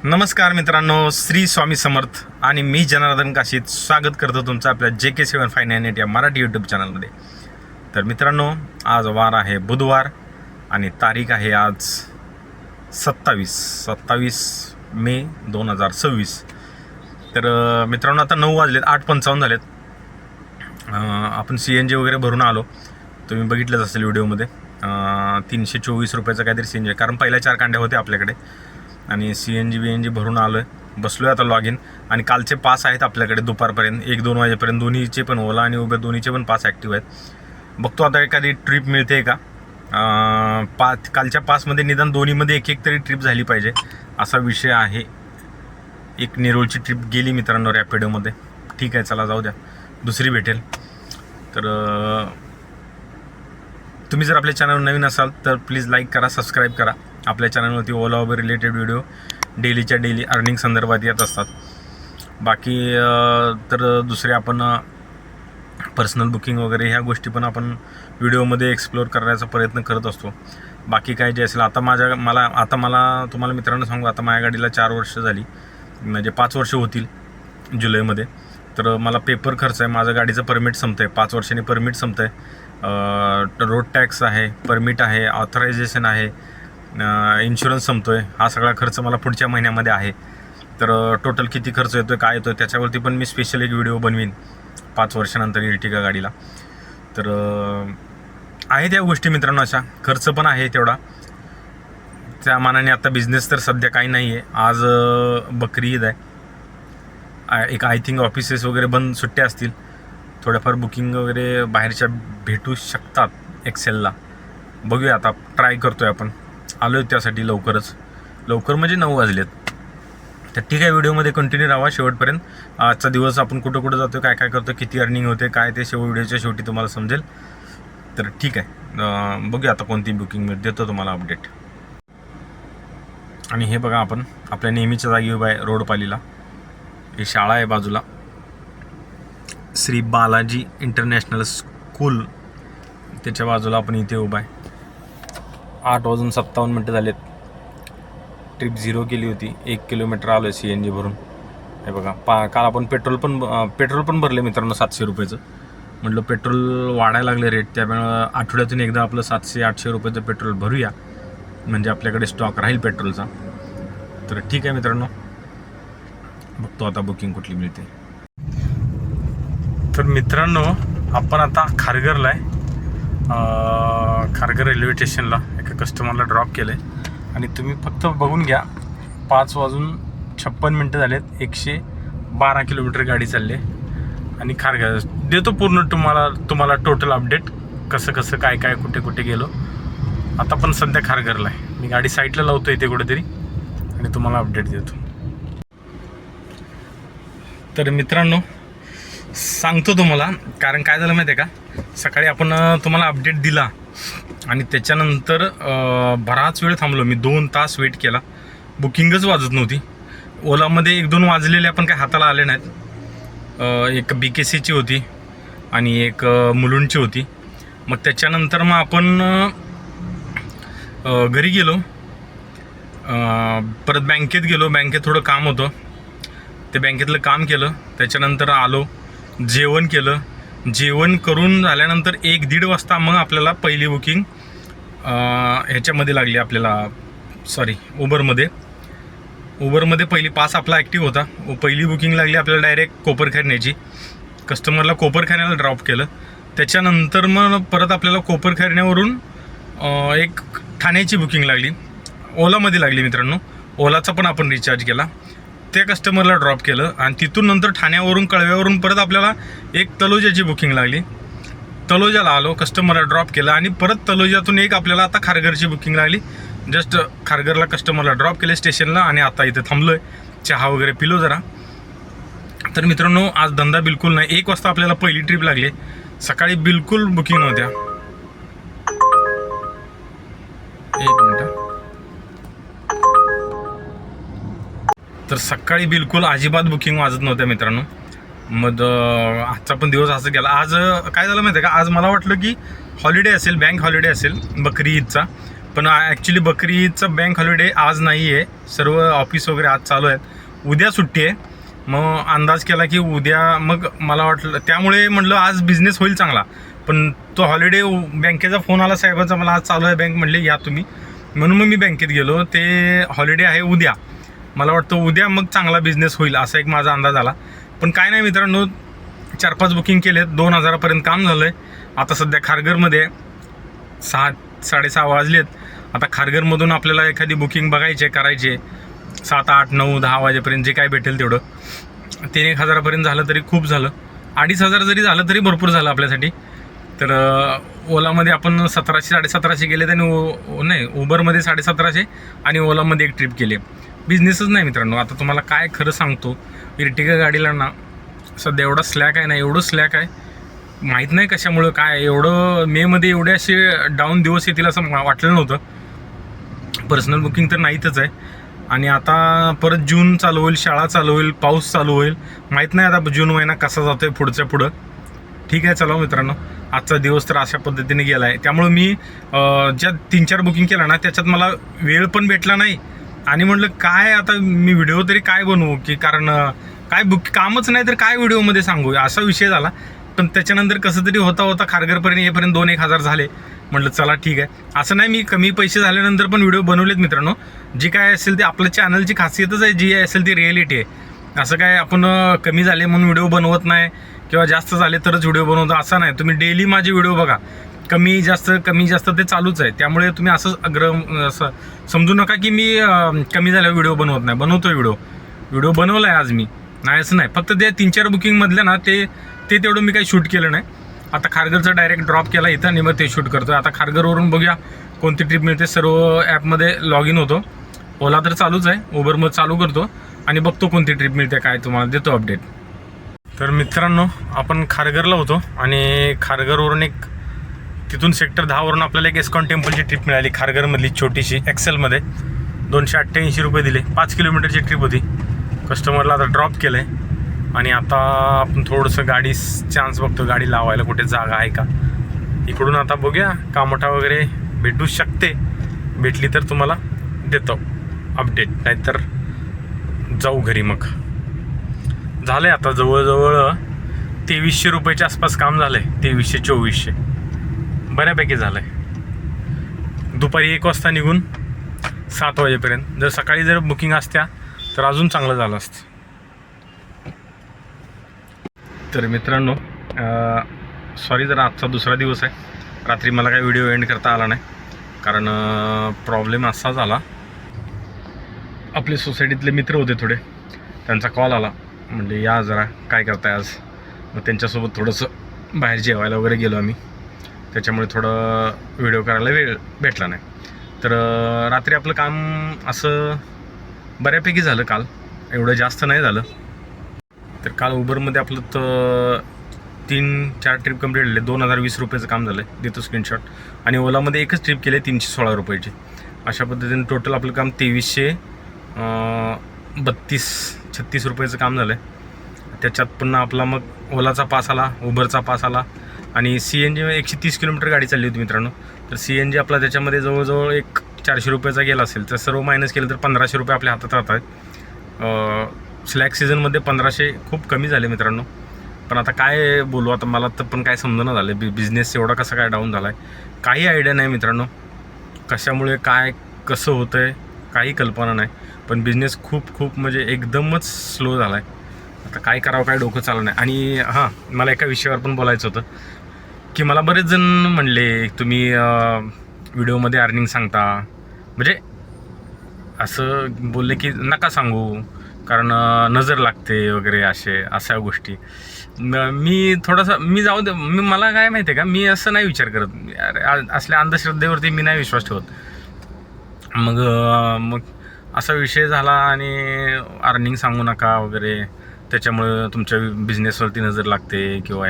नमस्कार मित्रांनो, श्री स्वामी समर्थ आणि मी जनार्दन काशीत स्वागत करतो तुमचं आपल्या JK7598 या मराठी यूट्यूब चॅनलमध्ये. तर मित्रांनो, आज वार आहे बुधवार आणि तारीख आहे आज 27 मे 2026. तर मित्रांनो, आता 9 वाजलेत, 8:55 झालेत. आपण CNG वगैरे भरून आलो. तुम्ही बघितलंच असेल व्हिडिओमध्ये. 324 रुपयाचं काहीतरी CNG आहे, कारण पहिल्या 4 कांड्या होत्या आपल्याकडे आणि CNG भरून आलो आहे. बसलो आहे आता लॉग इन. आणि कालचे पास आहेत आपल्याकडे दुपारपर्यंत 1-2 वाजेपर्यंत. दोन्हीचे पण, ओला आणि उबेर दोन्हीचे पण पास ॲक्टिव्ह आहेत. बघतो आता एखादी ट्रिप मिळते का. कालच्या पासमध्ये निदान दोन्हीमध्ये एक तरी ट्रिप झाली पाहिजे असा विषय आहे. एक नेरूळची ट्रिप गेली मित्रांनो रॅपिडोमध्ये. ठीक आहे, चला जाऊ द्या, दुसरी भेटेल. तर तुम्ही जर आपल्या चॅनलवर नवीन असाल तर प्लीज लाईक करा, सबस्क्राईब करा. आपल्या चॅनलवरती ओला उबेर रिलेटेड व्हिडिओ डेलीच्या डेली अर्निंग संदर्भात येत असतात. बाकी तर दुसरे आपण पर्सनल बुकिंग वगैरे ह्या गोष्टी पण आपण व्हिडिओमध्ये एक्सप्लोअर करण्याचा प्रयत्न करत असतो. बाकी काय जे असेल, आता मला तुम्हाला मित्रांनो सांगू, आता माझ्या गाडीला 4 वर्ष झाली, म्हणजे 5 वर्ष होतील जुलैमध्ये. तर मला पेपर खर्च आहे, माझं गाडीचं परमिट संपतं आहे, 5 वर्षांनी परमिट संपतं आहे. रोड टॅक्स आहे, परमिट आहे, ऑथरायझेशन आहे, इन्शुरन्स संपतो आहे. हा सगळा खर्च मला पुढच्या महिन्यामध्ये आहे. तर टोटल किती खर्च येतो आहे, काय येतो आहे, त्याच्यावरती पण मी स्पेशल एक व्हिडिओ बनवीन 5 वर्षानंतर इर्टिगा गाडीला. तर आहे त्या गोष्टी मित्रांनो, अशा खर्च पण आहे तेवढा. त्या मानाने आता बिझनेस तर सध्या काही नाही आहे. आज बकरी ईद आहे. एक आय थिंक ऑफिसेस वगैरे बंद, सुट्ट्या असतील. थोड्याफार बुकिंग वगैरे बाहेरच्या भेटू शकतात एक्सेलला. बघूया, आता ट्राय करतो आहे आपण. आलो आहे त्यासाठी लवकर म्हणजे 9 वाजलेत. तर ठीक आहे, व्हिडिओमध्ये कंटिन्यू राहा शेवटपर्यंत. आजचा दिवस आपण कुठं जातो, काय करतो, किती अर्निंग होते, काय ते व्हिडिओच्या शेवटी तुम्हाला समजेल. तर ठीक आहे, बघूया आता कोणती बुकिंग मिळते, देतो तुम्हाला अपडेट. आणि हे बघा, आपण आपल्या नेहमीच्या जागी उभा आहे रोडपालीला. ही शाळा आहे बाजूला, श्री बालाजी इंटरनॅशनल स्कूल, त्याच्या बाजूला आपण इथे उभा आहे. 8:57 झालेत. ट्रिप 0 केली होती, 1 किलोमीटर आलो आहे CNG भरून. हे बघा, काल आपण पेट्रोल पण भरले मित्रांनो 700 रुपयाचं. म्हटलं पेट्रोल वाढायला लागले रेट, त्यामुळे आठवड्यातून एकदा आपलं 700-800 रुपयाचं पेट्रोल भरूया, म्हणजे आपल्याकडे स्टॉक राहील पेट्रोलचा. तर ठीक आहे मित्रांनो, बघतो आता बुकिंग कुठली मिळते. तर मित्रांनो, आपण आता खारघरला आहे. खारघर रेल्वे स्टेशनला एका कस्टमरला ड्रॉप केलं आहे. आणि तुम्ही फक्त बघून घ्या, 5:56 झालेत. 112 किलोमीटर गाडी चालली आहे. आणि खारघर देतो पूर्ण तुम्हाला टोटल अपडेट, कसं काय कुठे गेलो. आता पण सध्या खारघरला आहे. मी गाडी साईडला लावतो इथे कुठेतरी आणि तुम्हाला अपडेट देतो. तर मित्रांनो, सांगतो तुम्हाला, कारण काय झालं माहिती आहे का, सकाळी आपण तुम्हाला अपडेट दिला आणि त्याच्यानंतर बराच वेळ थांबलो मी. 2 तास वेट केला, बुकिंगच वाजत नव्हती. ओलामध्ये 1-2 वाजलेले आपण काय हाताला आले नाहीत. एक BKCची होती आणि एक मुलुंडची होती. मग त्याच्यानंतर मग आपण घरी गेलो, परत बँकेत गेलो. बँकेत थोडं काम होतं, ते बँकेतलं काम केलं. त्याच्यानंतर आलो, जेवण केलं. जेवण करून झाल्यानंतर 1-1:30 वाजता मग आपल्याला पहिली बुकिंग ह्याच्यामध्ये लागली आपल्याला, उबरमध्ये पहिली पास आपला ॲक्टिव्ह होता. पहिली बुकिंग लागली आपल्याला डायरेक्ट कोपरखैरण्याची. कस्टमरला कोपरखैरण्याला ड्रॉप केलं. त्याच्यानंतर मग परत आपल्याला कोपरखैरण्यावरून एक ठाण्याची बुकिंग लागली, ओलामध्ये लागली मित्रांनो. ओलाचा पण आपण रिचार्ज केला, त्या कस्टमरला ड्रॉप केलं. आणि तिथून नंतर ठाण्यावरून, कळव्यावरून परत आपल्याला एक तलोजाची बुकिंग लागली. तलोजाला आलो, कस्टमरला ड्रॉप केलं आणि परत तलोजातून एक आपल्याला आता खारघरची बुकिंग लागली. जस्ट खारघरला कस्टमरला ड्रॉप केले स्टेशनला आणि आता इथे थांबलो आहे. चहा वगैरे पिलो जरा तर मित्रांनो आज धंदा बिलकुल नाही. 1 वाजता आपल्याला पहिली ट्रिप लागली. सकाळी बिलकुल बुकिंग नव्हत्या. 1 मिनिट. तर सकाळी बिलकुल अजिबात बुकिंग वाजत नव्हत्या मित्रांनो. मग आजचा पण दिवस असं गेला. आज काय झालं माहिती आहे का, आज मला वाटलं की हॉलिडे असेल, बँक हॉलिडे असेल बकरी ईदचा. पण ॲक्च्युली बकरी ईदचा बँक हॉलिडे आज नाही आहे. सर्व ऑफिस वगैरे आज चालू आहेत. उद्या सुट्टी आहे. मग अंदाज केला की उद्या, मग मला वाटलं त्यामुळे म्हटलं आज बिझनेस होईल चांगला. पण तो हॉलिडे बँकेचा फोन आला साहेबांचा, मला आज चालू आहे बँक, म्हणले या तुम्ही. म्हणून मग मी बँकेत गेलो. ते हॉलिडे आहे उद्या. मला वाटतं उद्या मग चांगला बिझनेस होईल असा एक माझा अंदाज आला. पण काय नाही मित्रांनो, 4-5 बुकिंग केलेत. 2,000पर्यंत काम झालं आहे. आता सध्या खारघरमध्ये 6-6:30 वाजलेत. आता खारघरमधून आपल्याला एखादी बुकिंग बघायची करायची 7, 8, 9, 10 वाजेपर्यंत जे काय भेटेल तेवढं. 3-1 हजारापर्यंत झालं तरी खूप झालं. 2,500 जरी झालं तरी भरपूर झालं आपल्यासाठी. तर ओलामध्ये आपण 1700-1750 गेलेत आणि नाही उबरमध्ये 1750 आणि ओलामध्ये 1 ट्रिप केली. बिझनेसच नाही मित्रांनो. आता तुम्हाला काय खरं सांगतो, इर्टिगा गाडीला ना सध्या एवढा स्लॅक आहे ना, एवढं स्लॅक आहे, माहीत नाही कशामुळं काय. एवढं मेमध्ये एवढे असे डाऊन दिवस येतील असं वाटलं नव्हतं. पर्सनल बुकिंग तर नाहीतच आहे. आणि आता परत जून चालू होईल, शाळा चालू होईल, पाऊस चालू होईल, माहीत नाही आता जून महिना कसा जातो आहे पुढच्या पुढं. ठीक आहे, चला मित्रांनो, आजचा दिवस तर अशा पद्धतीने गेला आहे. त्यामुळं मी ज्या 3-4 बुकिंग केला ना त्याच्यात मला वेळ पण भेटला नाही. आणि म्हटलं काय आता मी व्हिडिओ तरी काय बनवू, की कारण काय कामच नाही तर काय व्हिडिओमध्ये सांगू, असा विषय झाला. पण त्याच्यानंतर कसं तरी होता खारघरपर्यंत येईपर्यंत 2-1 हजार झाले. म्हटलं चला ठीक आहे. असं नाही मी कमी पैसे झाल्यानंतर पण व्हिडिओ बनवलेत मित्रांनो. जी काय असेल ते आपल्या चॅनलची खासियतच आहे, जी असेल ती रिॲलिटी आहे. असं काय आपण कमी झाले म्हणून व्हिडिओ बनवत नाही किंवा जास्त झाले तरच व्हिडिओ बनवतो असं नाही. तुम्ही डेली माझे व्हिडिओ बघा, कमी जास्त ते चालूच आहे. त्यामुळे तुम्ही असं समजू नका की मी कमी झाल्यावर व्हिडिओ बनवत नाही. बनवतो व्हिडिओ बनवला आहे आज मी, नाही असं नाही. फक्त ते 3-4 बुकिंगमधल्या ना ते तेवढं मी काही शूट केलं नाही. आता खारघरचं डायरेक्ट ड्रॉप केला इथं आणि मग ते शूट करतो. आता खारघरवरून बघूया कोणती ट्रिप मिळते. सर्व ॲपमध्ये लॉग इन होतो. ओला तर चालूच आहे, उबर मग चालू करतो आणि बघतो कोणती ट्रिप मिळते काय, तुम्हाला देतो अपडेट. तर मित्रांनो आपण खारघरला होतो आणि खारघरवरून तिथून सेक्टर 10वरून आपल्याला एक इस्कॉन टेम्पलची ट्रिप मिळाली खारघरमधली छोटीशी एक्सेलमध्ये. 288 रुपये दिले. 5 किलोमीटरची ट्रिप होती. कस्टमरला आता ड्रॉप केलं आहे आणि आता आपण थोडंसं गाडी चान्स बघतो, गाडी लावायला कुठे जागा आहे का. इकडून आता बघूया, कामोठा वगैरे भेटू शकते. भेटली तर तुम्हाला देतो अपडेट, नाहीतर जाऊ घरी. मग झालं आहे आता जवळजवळ 2300 रुपयाच्या आसपास काम झालं आहे. 2300-2400 बऱ्यापैकी झालं आहे. दुपारी 1 वाजता निघून 7 वाजेपर्यंत. जर सकाळी जर बुकिंग असत्या तर अजून चांगलं झालं असतं. तर मित्रांनो सॉरी, जरा आजचा दुसरा दिवस आहे. रात्री मला काही व्हिडिओ एंड करता आला नाही, कारण प्रॉब्लेम असा झाला. आपले सोसायटीतले मित्र होते थोडे, त्यांचा कॉल आला. म्हणजे या जरा काय करताय आज. मग त्यांच्यासोबत थोडंसं बाहेर जेवायला वगैरे गेलो आम्ही. त्याच्यामुळे थोडं व्हिडिओ करायला वेळ भेटला नाही. तर रात्री आपलं काम असं बऱ्यापैकी झालं काल, एवढं जास्त नाही झालं. तर काल उबरमध्ये आपलं तर 3-4 ट्रिप कंप्लीट झाले. 2020 रुपयाचं काम झालं आहे, देतो स्क्रीनशॉट. आणि ओलामध्ये एकच ट्रिप केली 316 रुपयाची. अशा पद्धतीने टोटल आपलं काम 2332-36 रुपयाचं काम झालं आहे. त्याच्यात पुन्हा आपला मग ओलाचा पास आला, उबरचा पास आला आणि CNG 130 किलोमीटर गाडी चालली होती मित्रांनो. तर CNG आपला त्याच्यामध्ये जवळजवळ 400 रुपयाचा गेला असेल. तर सर्व मायनस केलं तर 1500 रुपये आपल्या हातात राहत आहेत. स्लॅक सीझनमध्ये 1500 खूप कमी झाले मित्रांनो. पण आता काय बोलू, आता मला तर पण काय समजणं झालं बिझनेस एवढा कसा काय डाऊन झाला आहे. काही आयडिया नाही मित्रांनो, कशामुळे काय कसं होतं आहे काही कल्पना नाही. पण बिझनेस खूप म्हणजे एकदमच स्लो झाला आहे. आता काय करावं काय डोकं चाललं नाही. आणि हां, मला एका विषयावर पण बोलायचं होतं की मला बरेच जण म्हणले तुम्ही व्हिडिओमध्ये अर्निंग सांगता, म्हणजे असं बोलले की नका सांगू कारण नजर लागते वगैरे अशा गोष्टी. मी जाऊ दे, मला काय माहिती आहे का, मी असं नाही विचार करत. असल्या अंधश्रद्धेवरती मी नाही विश्वास ठेवत. मग असा विषय झाला आणि अर्निंग सांगू नका वगैरे. त्याच्यामुळं तुमच्या बिझनेसवरती नजर लागते किंवा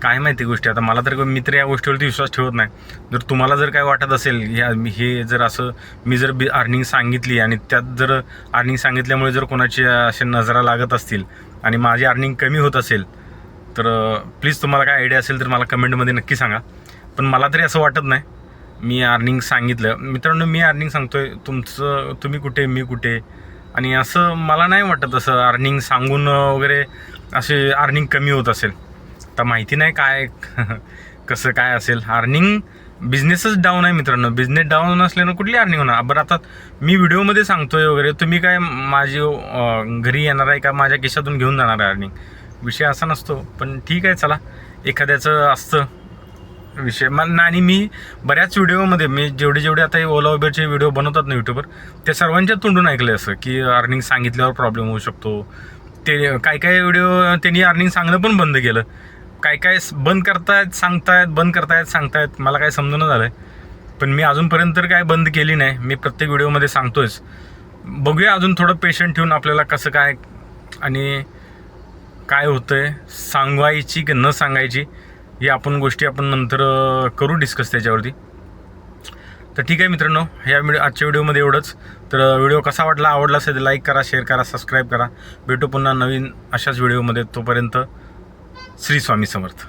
काय माहिती गोष्टी. आता मला तर मी तर या गोष्टीवरती विश्वास ठेवत नाही. जर तुम्हाला जर काय वाटत असेल हे जर असं मी जर अर्निंग सांगितली आणि त्यात जर अर्निंग सांगितल्यामुळे जर कोणाची अशा नजरा लागत असतील आणि माझी अर्निंग कमी होत असेल तर प्लीज तुम्हाला काय आयडिया असेल तर मला कमेंटमध्ये नक्की सांगा. पण मला तरी असं वाटत नाही. मी अर्निंग सांगितलं मित्रांनो, मी अर्निंग सांगतो आहे, तुम्ही कुठे मी कुठे, आणि असं मला नाही वाटत असं अर्निंग सांगून वगैरे असे अर्निंग कमी होत असेल. तर माहिती नाही काय कसं काय असेल. अर्निंग बिझनेसच डाऊन आहे मित्रांनो. बिझनेस डाऊन असल्यानं कुठली अर्निंग होणार. बरं आता मी व्हिडिओमध्ये सांगतोय वगैरे, तुम्ही काय माझी घरी येणार आहे का माझ्या खिशातून घेऊन जाणार आहे अर्निंग, विषय असा नसतो. पण ठीक आहे, चला, एखाद्याचं असतं विषय. आणि मी बऱ्याच व्हिडिओमध्ये मी जेवढे आता हे ओला उबेरचे व्हिडिओ बनवतात ना यूट्यूबवर, त्या सर्वांच्या तोंडून ऐकलं असं की अर्निंग सांगितल्यावर प्रॉब्लेम होऊ शकतो. ते काय व्हिडिओ त्यांनी अर्निंग सांगणं पण बंद केलं. काय बंद करतायत सांगतायत मला काय समजून झालं. पण मी अजूनपर्यंत तर काय बंद केली नाही. मी प्रत्येक व्हिडिओमध्ये सांगतोयच. बघूया अजून थोडं पेशंट ठेवून आपल्याला कसं काय आणि काय होतंय, सांगायची की न सांगायची ही गोष्टी आपण नंतर करू डिस्कस त्याच्यावरती. तर ठीक आहे मित्रांनो, आजच्या व्हिडिओमध्ये एवढंच. तर व्हिडिओ कसा वाटला, आवडला असेल तर लाईक करा, शेअर करा, सबस्क्राईब करा. भेटू पुन्हा नवीन अशाच व्हिडिओमध्ये. तोपर्यंत श्री स्वामी समर्थ.